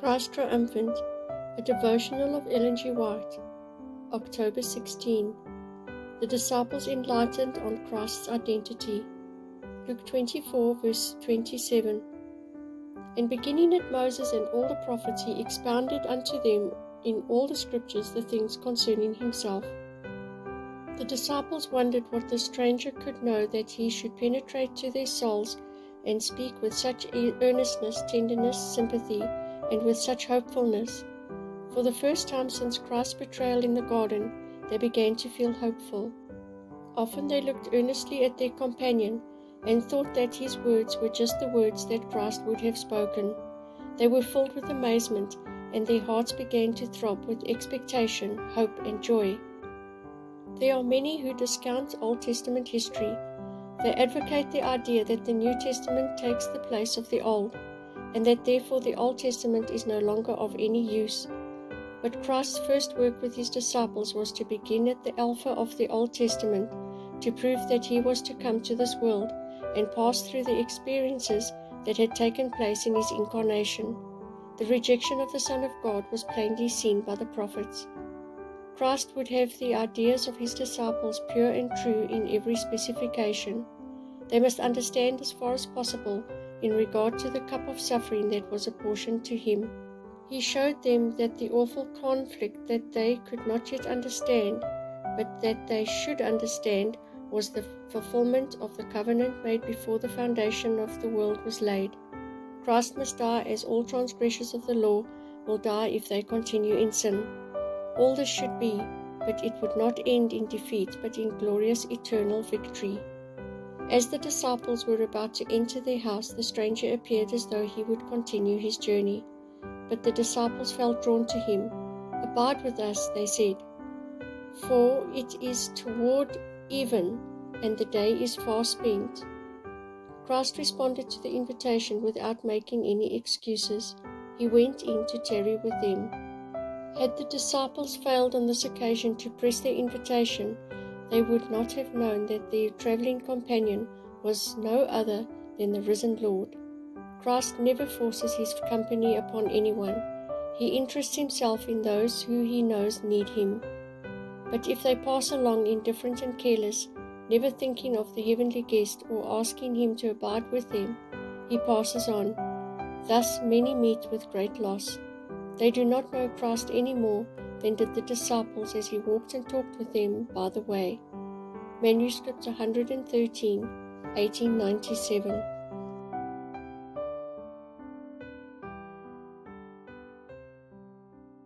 Christ Triumphant, a devotional of Ellen G. White, October 16. The disciples enlightened on Christ's identity. Luke 24, verse 27. And beginning at Moses and all the prophets, he expounded unto them in all the scriptures the things concerning himself. The disciples wondered what the stranger could know that he should penetrate to their souls and speak with such earnestness, tenderness, sympathy, and with such hopefulness. For the first time since Christ's betrayal in the garden, they began to feel hopeful. Often they looked earnestly at their companion and thought that his words were just the words that Christ would have spoken. They were filled with amazement, and their hearts began to throb with expectation, hope, and joy. There are many who discount Old Testament history. They advocate the idea that the New Testament takes the place of the Old, and that therefore the Old Testament is no longer of any use. But Christ's first work with his disciples was to begin at the Alpha of the Old Testament, to prove that he was to come to this world and pass through the experiences that had taken place in his incarnation. The rejection of the Son of God was plainly seen by the prophets. Christ would have the ideas of his disciples pure and true in every specification. They must understand as far as possible in regard to the cup of suffering that was apportioned to him. He showed them that the awful conflict that they could not yet understand, but that they should understand, was the fulfillment of the covenant made before the foundation of the world was laid. Christ must die as all transgressors of the law will die if they continue in sin. All this should be, but it would not end in defeat, but in glorious eternal victory. As the disciples were about to enter their house, the stranger appeared as though he would continue his journey. But the disciples felt drawn to him. "Abide with us," they said, "for it is toward even, and the day is far spent." Christ responded to the invitation without making any excuses. He went in to tarry with them. Had the disciples failed on this occasion to press their invitation, they would not have known that their traveling companion was no other than the risen Lord. Christ never forces his company upon anyone. He interests himself in those who he knows need him. But if they pass along indifferent and careless, never thinking of the heavenly guest or asking him to abide with them, he passes on. Thus many meet with great loss. They do not know Christ any more than did the disciples as he walked and talked with them by the way. Manuscript 113, 1897.